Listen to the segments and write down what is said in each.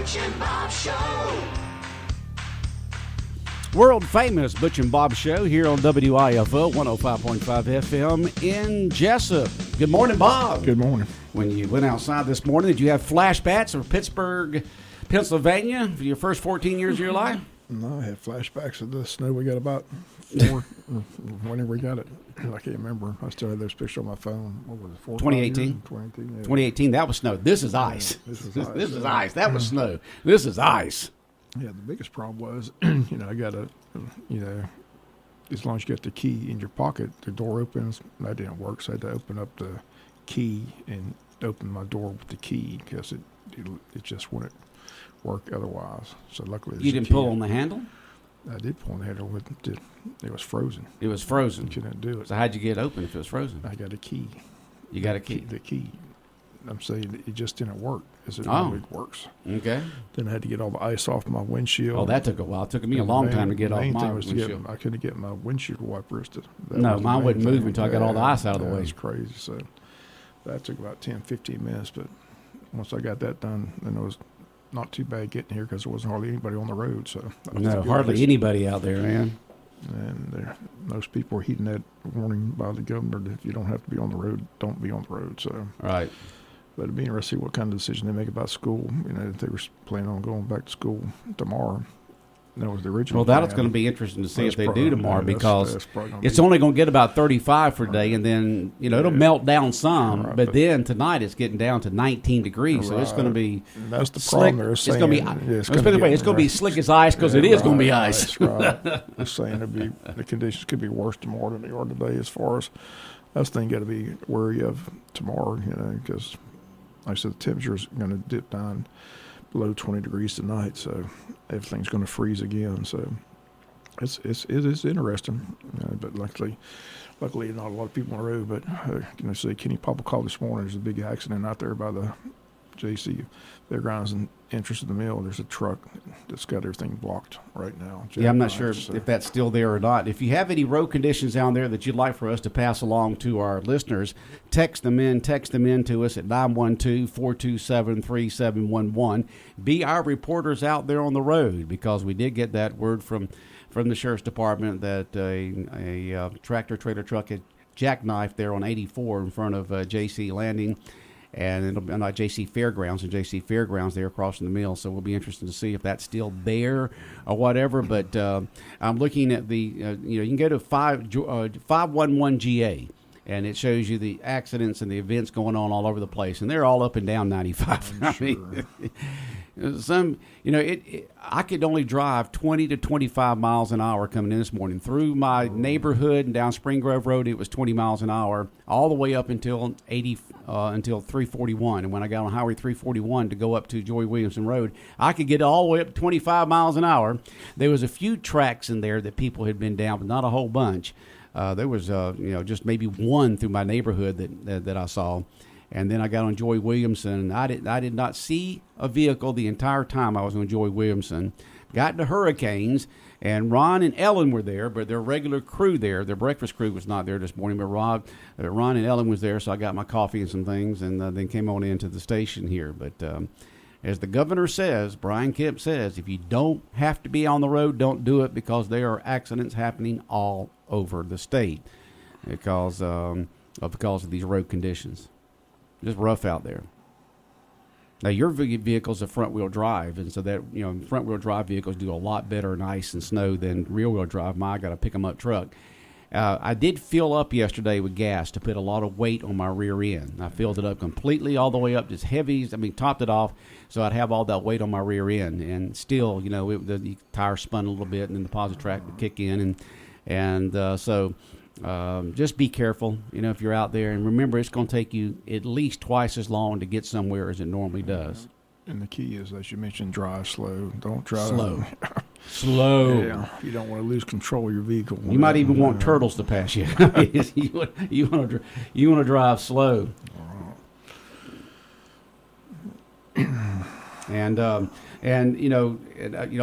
Butch and Bob Show. World famous Butch and Bob Show here on WIFO 105.5 FM in Jesup. Good morning, Bob. Good morning. When you went outside this morning, did you have flashbacks of Pittsburgh, Pennsylvania for your first 14 years of your life? No, I had flashbacks of the snow we got about whenever we got it. I can't remember. I still have those pictures on my phone. What was it, 2018? 2018, yeah. 2018, that was snow. This is ice. This is ice. This is ice. That was snow. This is ice. Yeah, the biggest problem was, I got as long as you get the key in your pocket, the door opens. That didn't work, so I had to open up the key and open my door with the key because it just wouldn't work otherwise. So luckily, You didn't pull on the handle? I did pull on the handle. It was frozen. It was frozen. You couldn't do it. So how'd you get it open if it was frozen? I got a key. You got a key? The key. I'm saying it just didn't work as it normally works. Okay. Then I had to get all the ice off my windshield. Oh, that took a while. It took me a long time to get off my windshield. I couldn't get my windshield wipers to. No, mine wouldn't move until I got all the ice out of the way. That's crazy. So that took about 10, 15 minutes. But once I got that done, then it was not too bad getting here because there wasn't hardly anybody on the road. So no, hardly anybody out there, man. And most people were heeding that warning by the governor that if you don't have to be on the road, don't be on the road. So right. But it'd be interesting to see what kind of decision they make about school. If they were planning on going back to school tomorrow. That was the original. Well, that's going to be interesting to see if they do tomorrow because it's be only going to get about 35 for a day, and then it'll melt down some. Right, but then tonight it's getting down to 19 degrees, so it's going to be. And that's the slick. problem. It's going to be. It's going to be slick as ice because it is going to be ice. Right. They're saying the conditions could be worse tomorrow than they are today. As far as that's the thing, got to be wary of tomorrow. Because. Like I said, the temperature is going to dip down below 20 degrees tonight, so everything's going to freeze again. So it is interesting, but luckily not a lot of people on the road. But say Kenny Papa called this morning. There's a big accident out there by the JC Fairgrounds and entrance of the mill. There's a truck that's got everything blocked right now. Yeah, I'm not sure if that's still there or not. If you have any road conditions down there that you'd like for us to pass along to our listeners, text them in to us at 912-427-3711. Be our reporters out there on the road because we did get that word from the Sheriff's Department that a tractor trailer truck had jackknifed there on 84 in front of JC Landing. And it'll be not JC Fairgrounds and JC Fairgrounds there across from the mill. So we'll be interested to see if that's still there or whatever. But I'm looking at the, you can go to 511GA, and it shows you the accidents and the events going on all over the place. And they're all up and down 95. I mean, I could only drive 20 to 25 miles an hour coming in this morning. Through my neighborhood and down Spring Grove Road, it was 20 miles an hour, all the way up until 341. And when I got on Highway 341 to go up to Joy Williamson Road, I could get all the way up to 25 miles an hour. There was a few tracks in there that people had been down, but not a whole bunch. There was, just maybe one through my neighborhood that I saw. And then I got on Joy Williamson. I did not see a vehicle the entire time I was on Joy Williamson. Got into Hurricanes, and Ron and Ellen were there, but their regular crew there, their breakfast crew was not there this morning, but Ron and Ellen was there, so I got my coffee and some things, and then came on into the station here. But as the governor says, Brian Kemp says, if you don't have to be on the road, don't do it because there are accidents happening all over the state because of these road conditions. Just rough out there. Now, your vehicle's a front-wheel drive, and so that, front-wheel drive vehicles do a lot better in ice and snow than rear-wheel drive. I got a pick-em-up truck. I did fill up yesterday with gas to put a lot of weight on my rear end. I filled it up completely all the way up, just heavy. topped it off, so I'd have all that weight on my rear end. And still, the tire spun a little bit, and then the positive track would kick in, so just be careful, if you're out there. And remember, it's going to take you at least twice as long to get somewhere as it normally does. And the key is, as you mentioned, drive slow. Don't drive slow. Slow. Yeah, you don't want to lose control of your vehicle. You might even want turtles to pass you. You want to drive slow. And I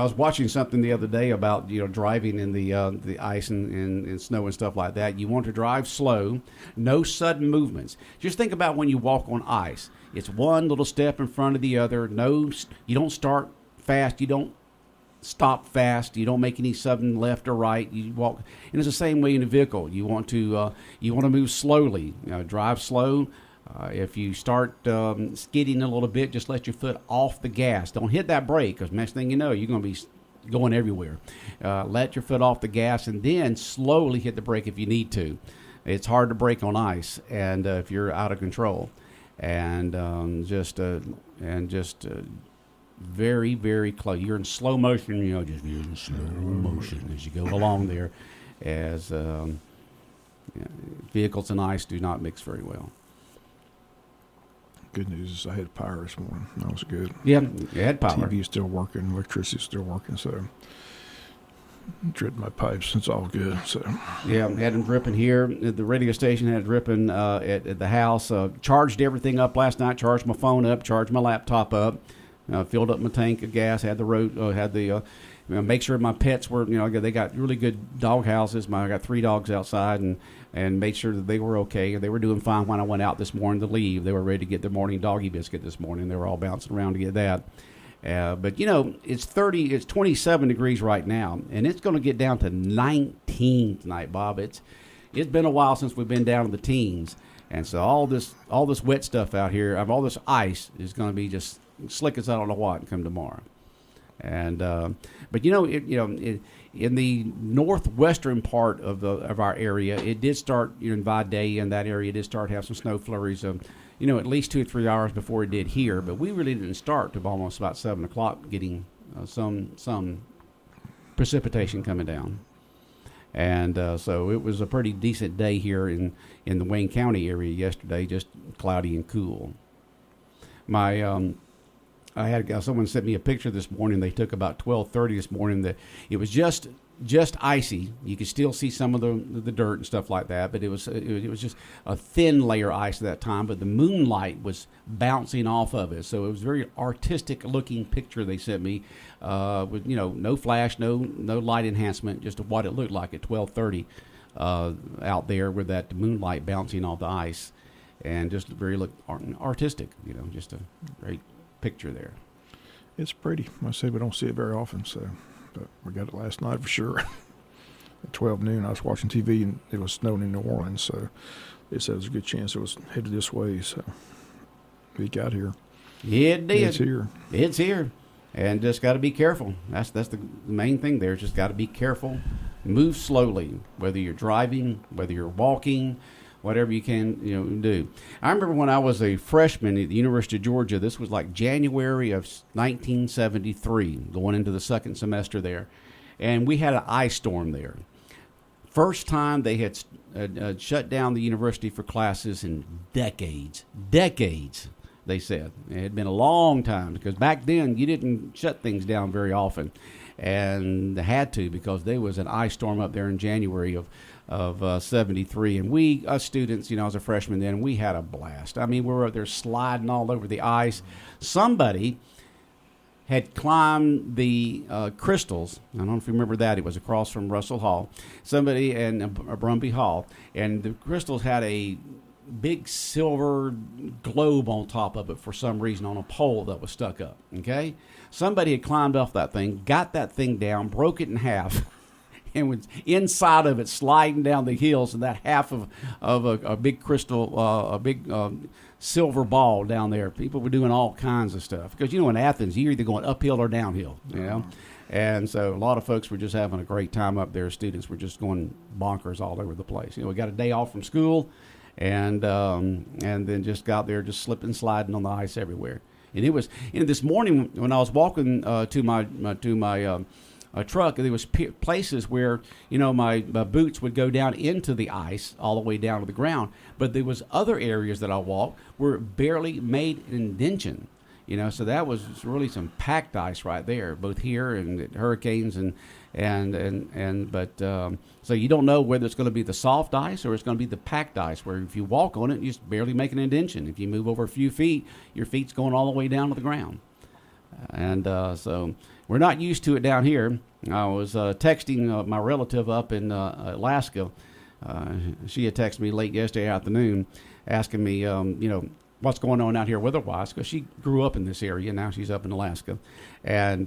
was watching something the other day about driving in the ice and snow and stuff like that. You want to drive slow, no sudden movements. Just think about when you walk on ice. It's one little step in front of the other. No, you don't start fast. You don't stop fast. You don't make any sudden left or right. You walk, and it's the same way in a vehicle. You want to move slowly. Drive slow. If you start skidding a little bit, just let your foot off the gas. Don't hit that brake, because next thing you know, you're going to be going everywhere. Let your foot off the gas, and then slowly hit the brake if you need to. It's hard to brake on ice, and if you're out of control, and just very, very close. You're in slow motion. Just in slow motion as you go along there, as vehicles and ice do not mix very well. Good news is I had power this morning. That was good. Yeah, you had power. TV's still working. Electricity's still working. So dripped my pipes. It's all good. So yeah, had them dripping here. The radio station had it dripping at the house. Charged everything up last night. Charged my phone up. Charged my laptop up. Filled up my tank of gas. Had the make sure my pets were. They got really good dog houses. I got 3 dogs outside, and made sure that they were okay. They were doing fine when I went out this morning to leave. They were ready to get their morning doggy biscuit this morning. They were all bouncing around to get that. But it's 27 degrees right now, and it's going to get down to 19 tonight, Bob. It's been a while since we've been down to the teens, and so all this wet stuff out here, all this ice is going to be just slick as I don't know what and come tomorrow. And but in the northwestern part of our area, it did start in Vidalia, in that area, it did start to have some snow flurries at least 2 or 3 hours before it did here. But we really didn't start till almost about 7 o'clock getting some precipitation coming down. And so it was a pretty decent day here in the Wayne County area yesterday, just cloudy and cool. I had someone sent me a picture this morning. They took about 12:30 this morning. That it was just icy. You could still see some of the dirt and stuff like that, but it was just a thin layer of ice at that time. But the moonlight was bouncing off of it, so it was a very artistic looking picture they sent me, with no flash, no light enhancement, just what it looked like at 12:30 out there with that moonlight bouncing off the ice, and just very artistic. Just a great picture there. It's pretty. I say we don't see it very often, but we got it last night for sure. At 12 noon, I was watching TV, and it was snowing in New Orleans, so they said there's a good chance it was headed this way, so we got here. Yeah, it did. It's here. It's here. And just got to be careful. That's the main thing there. Just got to be careful. Move slowly, whether you're driving, whether you're walking, whatever you can do. I remember when I was a freshman at the University of Georgia, this was like January of 1973, going into the second semester there, and we had an ice storm there. First time they had shut down the university for classes in decades, they said. It had been a long time, because back then you didn't shut things down very often, and they had to, because there was an ice storm up there in January of 73, and we, us students, I was a freshman then, we had a blast. I mean, we were up there sliding all over the ice. Somebody had climbed the crystals. I don't know if you remember that. It was across from Russell Hall. Somebody in Brumby Hall, and the crystals had a big silver globe on top of it for some reason on a pole that was stuck up. Okay, somebody had climbed off that thing, got that thing down, broke it in half, and was inside of it, sliding down the hills, and that half of a big crystal, a big silver ball down there. People were doing all kinds of stuff, because in Athens you're either going uphill or downhill, and so a lot of folks were just having a great time up there. Students were just going bonkers all over the place. We got a day off from school, and then just got there, just slipping, sliding on the ice everywhere. And it was this morning when I was walking to my truck, there was places where my boots would go down into the ice all the way down to the ground, but there was other areas that I walked where it barely made an indention. So that was really some packed ice right there, both here and at Hurricanes but so you don't know whether it's going to be the soft ice or it's going to be the packed ice, where if you walk on it, you just barely make an indention. If you move over a few feet, your feet's going all the way down to the ground. And so we're not used to it down here. I was texting my relative up in Alaska. She had texted me late yesterday afternoon asking me, what's going on out here weather-wise, because she grew up in this area. Now she's up in Alaska. And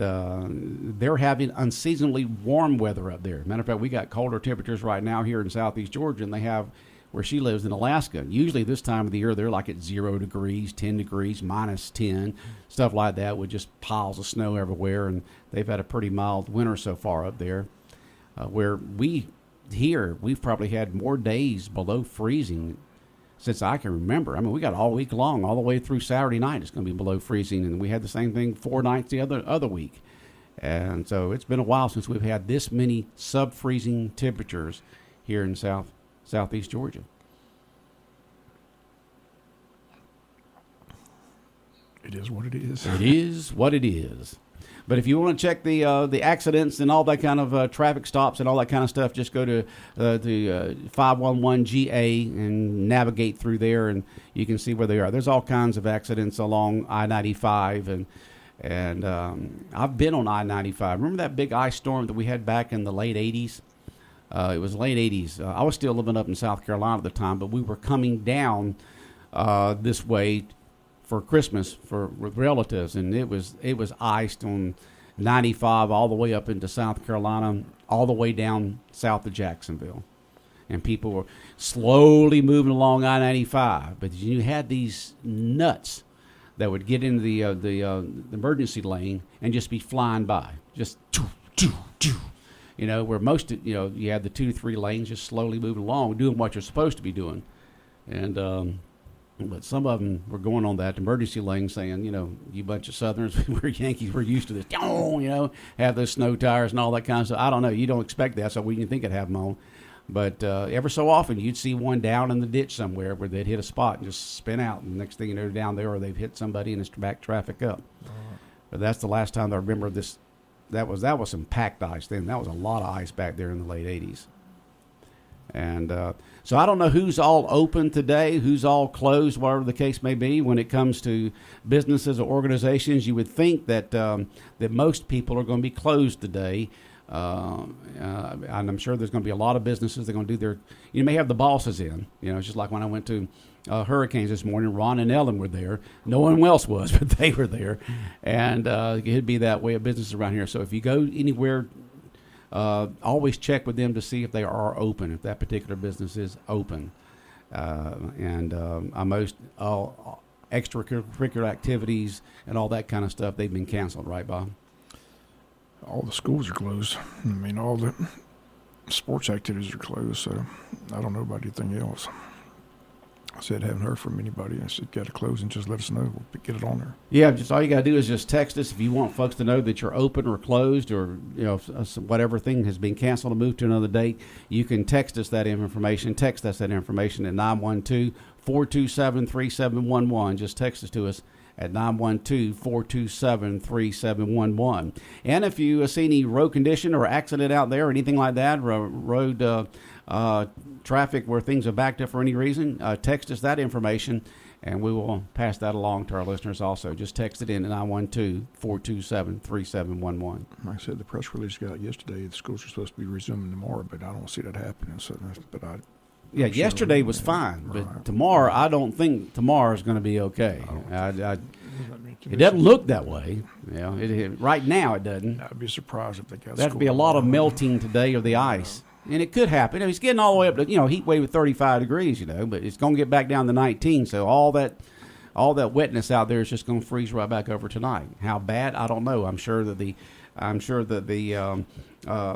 they're having unseasonably warm weather up there. Matter of fact, we got colder temperatures right now here in southeast Georgia than they have where she lives in Alaska. Usually this time of the year, they're like at 0 degrees, 10 degrees, minus 10, stuff like that, with just piles of snow everywhere. And they've had a pretty mild winter so far up there. Where we've probably had more days below freezing since I can remember. I mean, we got all week long, all the way through Saturday night, it's going to be below freezing. And we had the same thing 4 nights the other week. And so it's been a while since we've had this many sub-freezing temperatures here in southeast Georgia. It is what it is. It is what it is. But if you want to check the accidents and all that kind of traffic stops and all that kind of stuff, just go to the 511GA and navigate through there, and you can see where they are. There's all kinds of accidents along I-95, and I've been on I-95. Remember that big ice storm that we had back in the late 80s? It was late 80s. I was still living up in South Carolina at the time, but we were coming down this way for Christmas with relatives, and it was iced on 95 all the way up into South Carolina, all the way down south of Jacksonville. And people were slowly moving along I-95, but you had these nuts that would get into the emergency lane and just be flying by, just where most you had the 2 to 3 lanes just slowly moving along, doing what you're supposed to be doing, and but some of them were going on that emergency lane saying, you bunch of Southerners, we're Yankees, we're used to this, have those snow tires and all that kind of stuff. I don't know. You don't expect that, so we didn't think it'd have them on. But ever so often, you'd see one down in the ditch somewhere where they'd hit a spot and just spin out. And the next thing you know, they're down there, or they've hit somebody and it's back traffic up. But that's the last time I remember this. That was some packed ice then. That was a lot of ice back there in the late 80s. And so I don't know who's all open today, who's all closed, whatever the case may be. When it comes to businesses or organizations, you would think that that most people are going to be closed today. And I'm sure there's going to be a lot of businesses that are going to do you may have the bosses in. It's just like when I went to Hurricanes this morning, Ron and Ellen were there. No one else was, but they were there. And it'd be that way of business around here. So if you go anywhere, always check with them to see if they are open, if that particular business is open. Most extracurricular activities and all that kind of stuff, they've been canceled, right, Bob? All the schools are closed. I mean, all the sports activities are closed, so I don't know about anything else. I said, haven't heard from anybody. I said, got to close and just let us know. We'll get it on there. Yeah, just all you got to do is just text us if you want folks to know that you're open or closed, or if whatever thing has been canceled and moved to another date. You can text us that information. Text us that information at 912-427-3711. Just text it to us at 912-427-3711. And if you see any road condition or accident out there or anything like that, road traffic where things are backed up for any reason, text us that information, and we will pass that along to our listeners also. Just text it in at 912-427-3711. Like I said, the press release got out yesterday. The schools are supposed to be resuming tomorrow, but I don't see that happening. So, yesterday was fine, but right. Tomorrow, I don't think tomorrow is going to be okay. It doesn't look that way. Right now it doesn't. I'd be surprised if they got. That'd be a lot of melting today of the ice. And it could happen. It's getting all the way up to, heat wave with 35 degrees, but it's going to get back down to 19. So all that wetness out there is just going to freeze right back over tonight. How bad? I don't know. I'm sure that the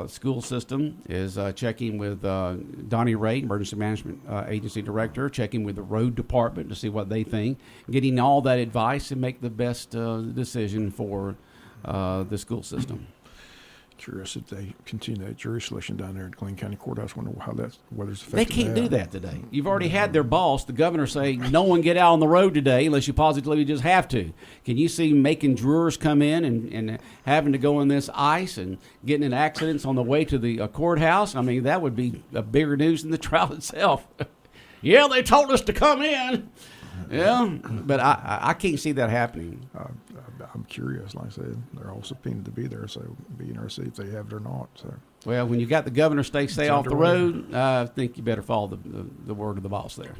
school system is checking with Donnie Ray, Emergency Management Agency Director, checking with the road department to see what they think, getting all that advice and make the best decision for the school system. Curious if they continue that jury selection down there at Glenn County Courthouse. Wonder how that weather's affected. They can't do that today. You've already had their boss, the governor, say no one get out on the road today unless you positively just have to. Can you see making jurors come in and having to go in this ice and getting in accidents on the way to the courthouse? I mean, that would be a bigger news than the trial itself. Yeah, they told us to come in. Yeah, but I can't see that happening. I'm curious. Like I said, they're all subpoenaed to be there, so be interested if they have it or not. So. Well, when you got the governor stay off the underway. road, I think you better follow the word of the boss there.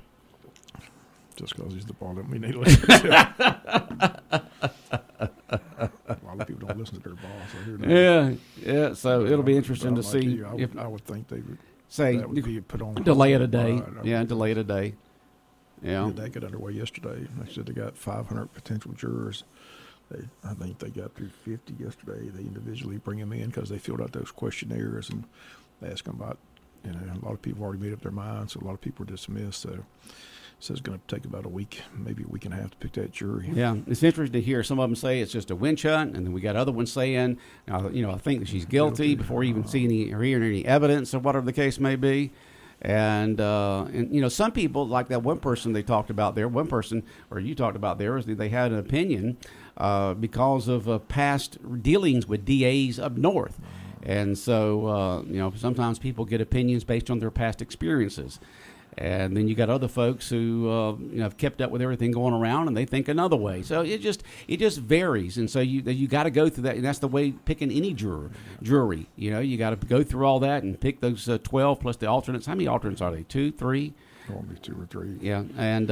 Just because he's the ball doesn't mean they listen to him. A lot of people don't listen to their boss. I hear that. Yeah. So it'll be interesting to see if I would think they would say that would be put on delay it a day. Right. Delay it a day. Yeah. That got underway yesterday. They said they got 500 potential jurors. I think they got through 50 yesterday. They individually bring them in because they filled out those questionnaires and they ask them about, a lot of people already made up their minds, so a lot of people are dismissed. So it's going to take about a week, maybe a week and a half to pick that jury. Yeah, it's interesting to hear some of them say it's just a witch hunt, and then we got other ones saying, I think that she's guilty before you even see any or hearing any evidence or whatever the case may be. And some people, like that one person they talked about there, one person, or you talked about there, is that they had an opinion because of past dealings with DAs up north. And so, sometimes people get opinions based on their past experiences. And then you got other folks who have kept up with everything going around, and they think another way. So it just varies, and so you got to go through that, and that's the way picking any jury. You got to go through all that and pick those 12 plus the alternates. How many alternates are they? 2, 3? Probably 2 or 3. Yeah, and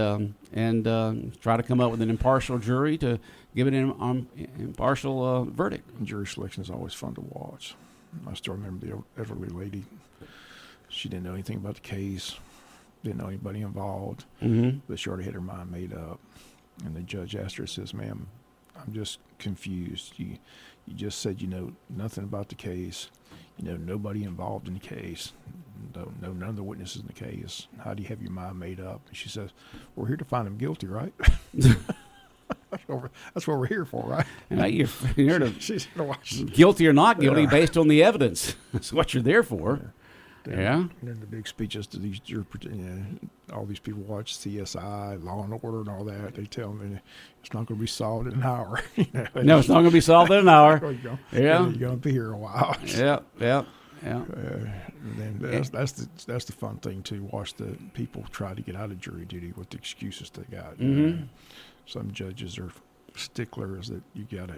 try to come up with an impartial jury to give it an impartial verdict. Jury selection is always fun to watch. I still remember the elderly lady. She didn't know anything about the case. Didn't know anybody involved, but she already had her mind made up. And the judge asked her, says, "Ma'am, I'm just confused. You just said you know nothing about the case. You know nobody involved in the case. No, none of the witnesses in the case. How do you have your mind made up?" And she says, "We're here to find him guilty, right?" That's what we're here for, right? You're here to She's guilty or not guilty based on the evidence. That's what you're there for. Yeah. And then the big speeches to these all these people watch CSI, Law and Order, and all that. They tell them it's not going to be solved in an hour. No, it's not going to be solved in an hour. You're going to be here a while. Yeah. And then that's the fun thing to watch the people try to get out of jury duty with the excuses they got. Some judges are sticklers that you got to,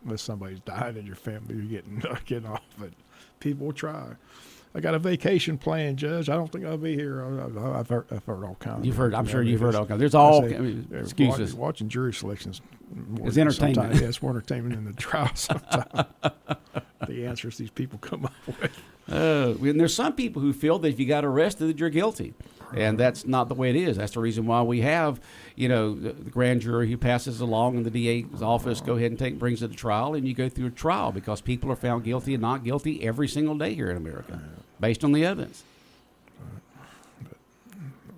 unless somebody's died in your family, you're getting off. But people will try. I got a vacation planned, Judge. I don't think I'll be here. I've heard all kinds. I'm sure you've heard all kinds. There's all excuses. Watching jury selections is entertainment. Yeah, it's more entertainment than the trial sometimes. The answers these people come up with. And there's some people who feel that if you got arrested, that you're guilty. And that's not the way it is. That's the reason why we have, the grand jury who passes along in the DA's office, go ahead and brings it to trial, and you go through a trial because people are found guilty and not guilty every single day here in America, based on the evidence. But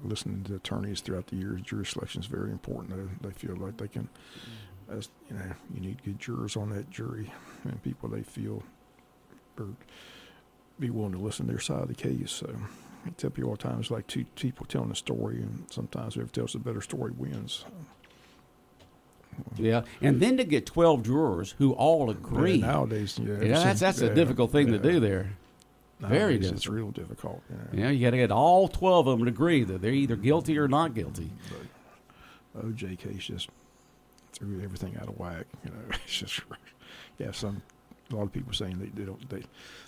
listening to attorneys throughout the years, jury selection is very important. They feel like they can, you need good jurors on that jury, and people they feel or be willing to listen to their side of the case. So I tell people all the time, it's like two people telling a story, and sometimes whoever tells a better story wins. Yeah, and then to get 12 jurors who all agree. Yeah, nowadays, that's a difficult thing to do there. Very difficult. It's real difficult. You got to get all 12 of them to agree that they're either guilty or not guilty. But OJ case just threw everything out of whack. It's just a lot of people saying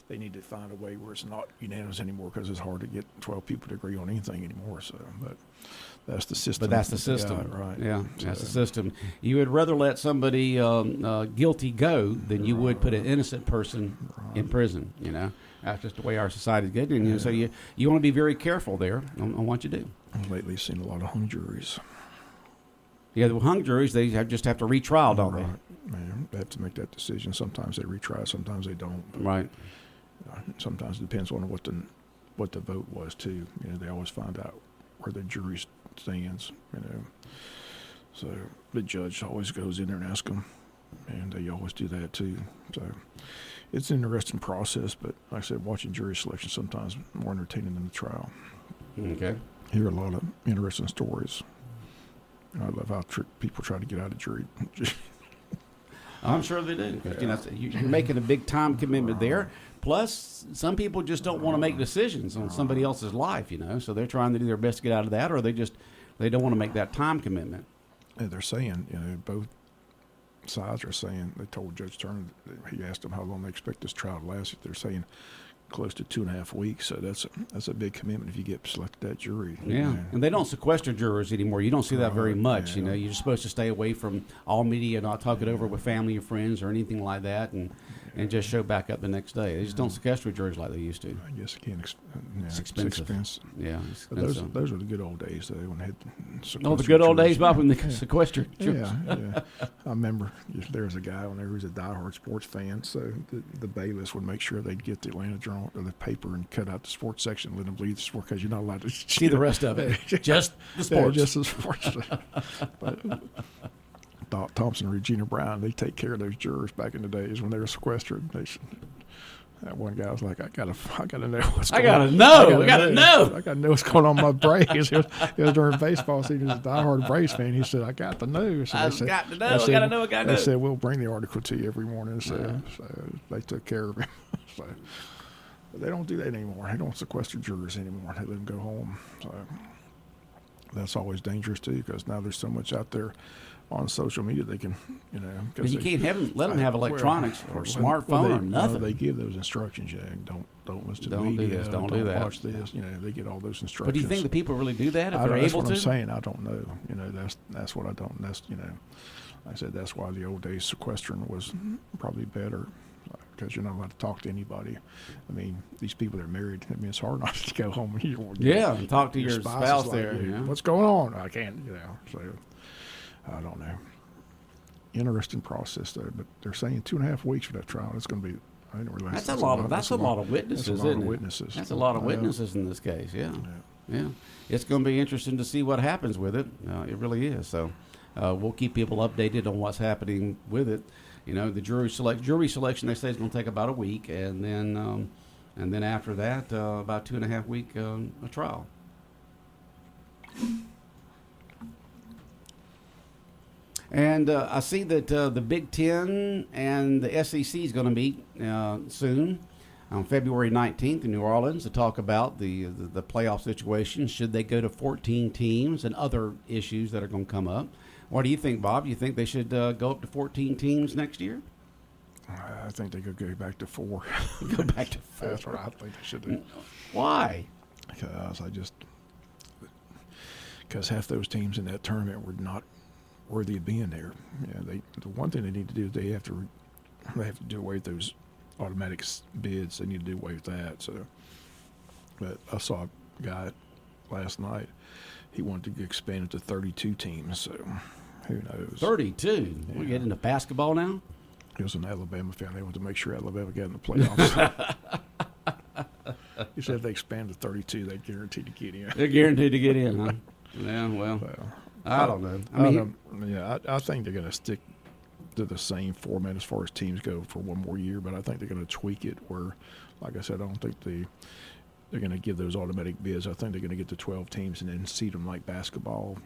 they need to find a way where it's not unanimous anymore because it's hard to get 12 people to agree on anything anymore. So, but that's the system. But that's the system, right? Yeah, that's the system. You would rather let somebody guilty go than you would put an innocent person in prison. That's just the way our society is getting. And so you want to be very careful there on what you do. Lately, I've seen a lot of hung juries. Yeah, the hung juries, they just have to retrial, don't they? Man, they have to make that decision. Sometimes they retry, sometimes they don't. Right. Sometimes it depends on what the vote was too. They always find out where the jury stands. So the judge always goes in there and asks them, and they always do that too. So it's an interesting process. But like I said, watching jury selection sometimes more entertaining than the trial. Okay. Hear a lot of interesting stories. I love how people try to get out of jury. I'm sure they do. You're making a big time commitment there. Plus, some people just don't want to make decisions on somebody else's life, so they're trying to do their best to get out of that, or they just They don't want to make that time commitment. And they're saying, both sides are saying, they told Judge Turner, he asked them how long they expect this trial to last. They're saying close to 2.5 weeks. So that's a big commitment if you get selected that jury. Yeah, and they don't sequester jurors anymore. You don't see that very much. Yeah. You're supposed to stay away from all media, not talk it over with family or friends or anything like that, and just show back up the next day. They just don't sequester jurors like they used to. I guess again, It's it's expensive. expensive. Yeah, it's But expensive. those are the good old days. They when they had Oh, the good old jurors. days, Bob, when they sequestered jurors. Yeah. I remember there was a guy on there who was a diehard sports fan, so the bailiffs would make sure they'd get the Atlanta Journal or the paper and cut out the sports section and let them bleed the sport because you're not allowed to See the rest of it. Just the sports. Yeah, just the sports. But Doc Thompson and Regina Brown, they take care of those jurors back in the days when they were sequestered. That one guy was like, I gotta know what's going on. I gotta know. I gotta know what's going on with my Braves. It was during baseball season. He was a diehard Braves fan. He said, I got to know. So I got to know. I gotta know. They said, we'll bring the article to you every morning. So they took care of him. But they don't do that anymore. They don't sequester jurors anymore. They let them go home. So that's always dangerous too, because now there's so much out there on social media they can, But you can't let them have electronics or smartphone or nothing. They give those instructions. Don't listen to the Don't do media. this. Don't do that. Watch this. They get all those instructions. But do you think the people really do that if they're that's able what to? I'm saying. I don't know. That's what I don't. That's I said that's why the old days sequestering was probably better. Because you're not allowed to talk to anybody. I mean, these people that are married, it's hard not to go home and talk to your spouse like, there. What's going on? I can't, so I don't know. Interesting process there, but they're saying 2.5 weeks for that trial. It's going to be, I didn't realize that's a lot of witnesses, that's a lot isn't of it? witnesses. That's a lot of witnesses in this case, yeah. It's going to be interesting to see what happens with it. It really is. So we'll keep people updated on what's happening with it. The jury selection, they say, is going to take about a week, and then after that, about 2.5 week a trial. And I see that the Big Ten and the SEC is going to meet soon on February 19th in New Orleans to talk about the playoff situation. Should they go to 14 teams and other issues that are going to come up? What do you think, Bob? Do you think they should go up to 14 teams next year? I think they could go back to 4. Go back to 4. That's what I think they should do. Why? Because half those teams in that tournament were not worthy of being there. The one thing they need to do is they have to do away with those automatic bids. They need to do away with that. So, but I saw a guy last night. He wanted to expand it to 32 teams. So who knows? 32. Yeah. We get into basketball now. He was an Alabama fan. They wanted to make sure Alabama got in the playoffs. He said if they expand to 32, they're guaranteed to get in. They're guaranteed to get in, huh? Yeah, well, I don't know. I think they're going to stick to the same format as far as teams go for one more year, but I think they're going to tweak it where, like I said, I don't think they're going to give those automatic bids. I think they're going to get to 12 teams and then seed them like basketball,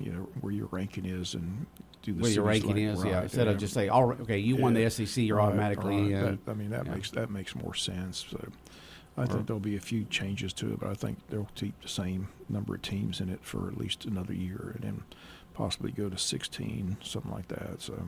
where your ranking is and do the where your ranking is, right, instead of just say, okay, you won the SEC, you're automatically in. That makes more sense. So I think there'll be a few changes to it, but I think they'll keep the same number of teams in it for at least another year and then possibly go to 16, something like that. So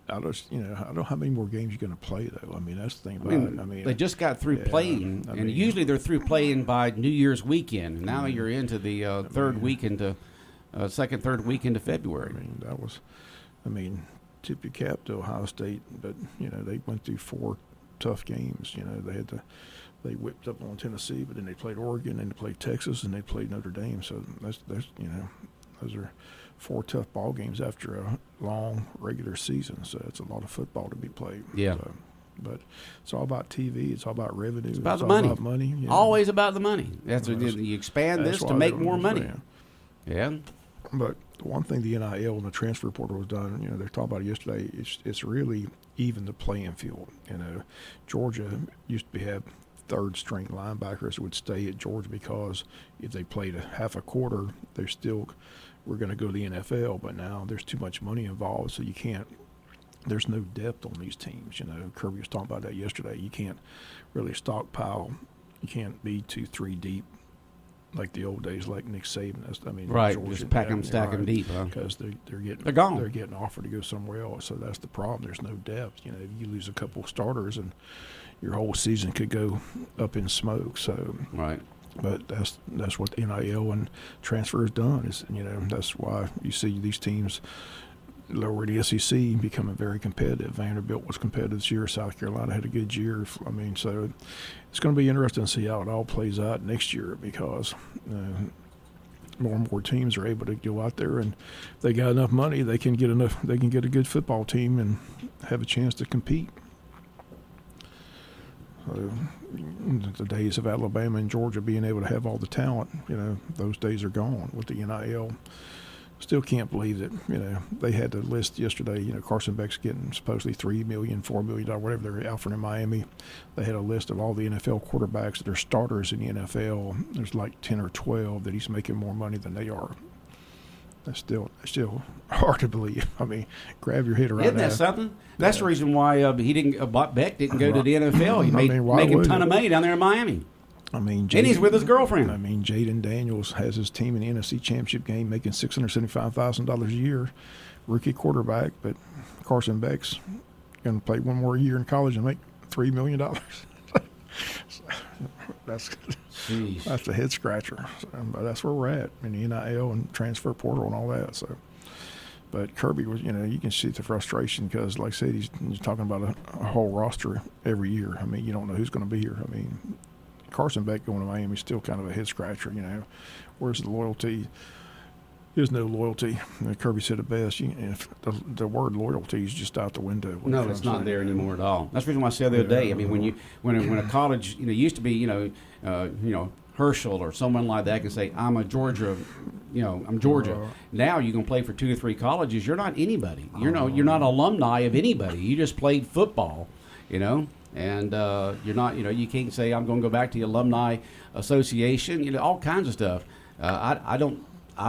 I don't know how many more games you're going to play, though. I mean, that's the thing about it. They just got through playing, and usually they're through playing by New Year's weekend. And now you're into the third week into February. Tip your cap to Ohio State, but they went through 4 tough games. They whipped up on Tennessee, but then they played Oregon, and they played Texas, and they played Notre Dame. So those are 4 tough ball games after a long regular season. So it's a lot of football to be played. Yeah. But it's all about TV. It's all about revenue. It's about the money. About money. Always about the money. You expand this to make more money. Yeah. But one thing the NIL and the transfer portal has done, they talked about it yesterday, it's really even the playing field. Georgia used to have third-string linebackers that would stay at Georgia because if they played a half a quarter, we're going to go to the NFL. But now there's too much money involved, so you can't. There's no depth on these teams. Kirby was talking about that yesterday. You can't really stockpile. You can't be 2-3 deep like the old days, like Nick Saban. Right, Georgia, just pack them, stack them deep, huh? Because they're gone. They're getting offered to go somewhere else. So that's the problem. There's no depth. You lose a couple of starters, and your whole season could go up in smoke. So right. But that's what the NIL and transfer has done. That's why you see these teams lower the SEC becoming very competitive. Vanderbilt was competitive this year. South Carolina had a good year. So it's going to be interesting to see how it all plays out next year, because more and more teams are able to go out there, and if they got enough money, they can get a good football team and have a chance to compete. So the days of Alabama and Georgia being able to have all the talent, those days are gone with the NIL. Still can't believe that, they had the list yesterday. Carson Beck's getting supposedly $3 million, $4 million, whatever they're offering in Miami. They had a list of all the NFL quarterbacks that are starters in the NFL. There's like 10 or 12 that he's making more money than they are. That's still hard to believe. Grab your head around. Isn't that something? That's the reason why Beck didn't go to the NFL. He made a ton of money down there in Miami. And he's with his girlfriend. Jaden Daniels has his team in the NFC Championship game making $675,000 a year, rookie quarterback. But Carson Beck's going to play one more year in college and make $3 million. That's a head scratcher. But that's where we're at in the NIL and transfer portal and all that. So, but Kirby was, you can see the frustration because, like I said, he's talking about a whole roster every year. You don't know who's going to be here. Carson Beck going to Miami is still kind of a head scratcher. Where's the loyalty? There's no loyalty. Kirby said it best. The word loyalty is just out the window. No, it's not there anymore at all. That's the reason why I said the other day. When a college, used to be, Herschel or someone like that can say, I'm a Georgia, I'm Georgia. Now you can play for 2 or 3 colleges. You're not anybody. You're not alumni of anybody. You just played football, and you're not, you can't say I'm going to go back to the alumni association. All kinds of stuff. I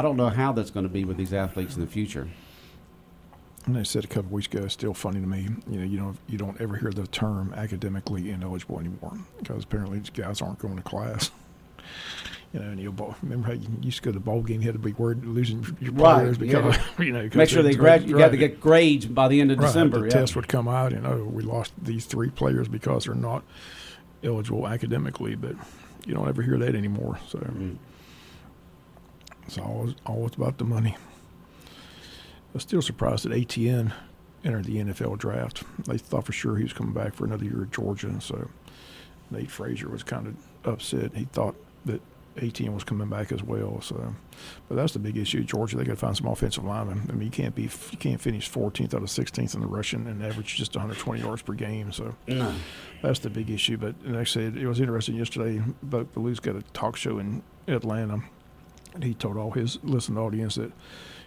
don't know how that's going to be with these athletes in the future. And they said a couple of weeks ago, it's still funny to me. You don't ever hear the term academically ineligible anymore because apparently these guys aren't going to class. And remember how you used to go to the bowl game, you had to be worried losing your players because make sure they graduate. You got to get grades by the end of December. The test would come out, we lost these 3 players because they're not eligible academically, but you don't ever hear that anymore. So it's always about the money. I'm still surprised that ATN entered the NFL draft. They thought for sure he was coming back for another year at Georgia, and so Nate Frazier was kind of upset. He thought that ATN was coming back as well. So, but that's the big issue. Georgia, they got to find some offensive linemen. You can't finish 14th out of 16th in the rushing and average just 120 yards per game. So that's the big issue. But like I said, it was interesting yesterday. Buck Belew's got a talk show in Atlanta, and he told all his listening audience that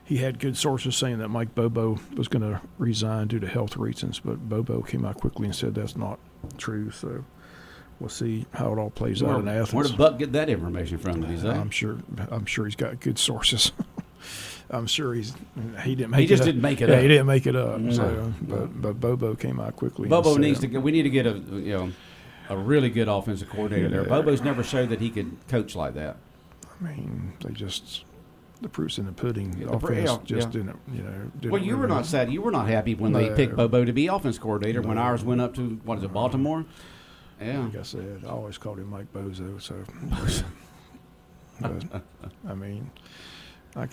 he had good sources saying that Mike Bobo was going to resign due to health reasons, but Bobo came out quickly and said that's not true. So we'll see how it all plays out in Athens. Where did Buck get that information from? Did he say? I'm sure he's got good sources. I'm sure he didn't make it up. He just didn't make it up. Yeah, he didn't make it up. No. So, but Bobo came out quickly. Bobo needs to get. We need to get a really good offensive coordinator there. Bobo's never showed that he could coach like that. The proof's in the pudding. The offense didn't. Well, you were not sad. You were not happy when they picked Bobo to be offense coordinator when ours went up to Baltimore. Yeah. Like I said, I always called him Mike Bozo. So,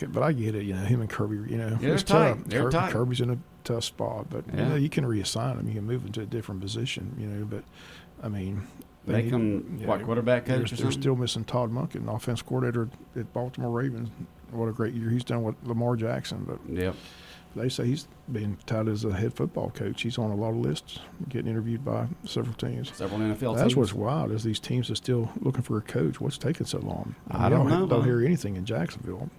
but I get it. Him and Kirby. It's tough. They're tight. Kirby's in a tough spot, but you can reassign him. You can move him to a different position. But make him quarterback coach. They're still missing Todd Monken, offense coordinator at Baltimore Ravens. What a great year he's done with Lamar Jackson. But they say he's being touted as a head football coach. He's on a lot of lists, getting interviewed by several teams. Several NFL teams. That's what's wild is these teams are still looking for a coach. What's taking so long? I don't know. Don't hear anything in Jacksonville.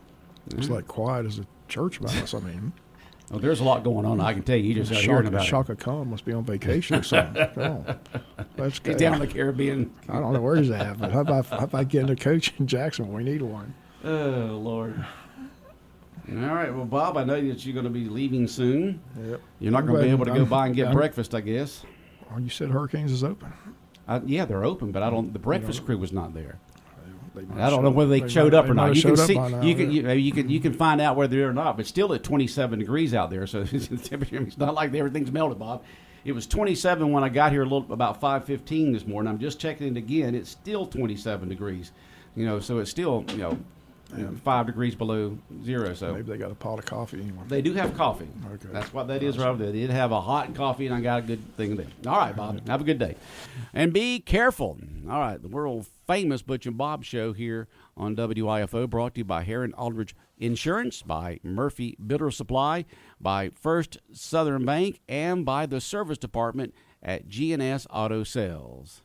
It's like quiet as a church mouse. Well, there's a lot going on. I can tell you. You just got hearing about Shaka Khan must be on vacation or something. Let's go. He's down in the Caribbean. I don't know where he's at, but how about getting a coach in Jacksonville? We need one. Oh, Lord. All right. Well, Bob, I know that you're going to be leaving soon. Yep. You're not going to be able to go by and get breakfast, I guess. Oh, you said Hurricanes is open. Yeah, they're open, but the breakfast crew was not there. I don't know whether they showed up or not. You can see, you can find out whether they're or not, but still at 27 degrees out there. So the temperature, it's not like everything's melted, Bob. It was 27 when I got here about 5:15 this morning. I'm just checking it again. It's still 27 degrees. So it's still 5 degrees below zero. So maybe they got a pot of coffee. Anyway. They do have coffee. Okay. That's what that is right over there. They did have a hot coffee, and I got a good thing there. All right, Bob. Have a good day. And be careful. All right, the world famous Butch and Bob show here on WIFO, brought to you by Heron Aldridge Insurance, by Murphy Builder Supply, by First Southern Bank, and by the service department at G&S Auto Sales.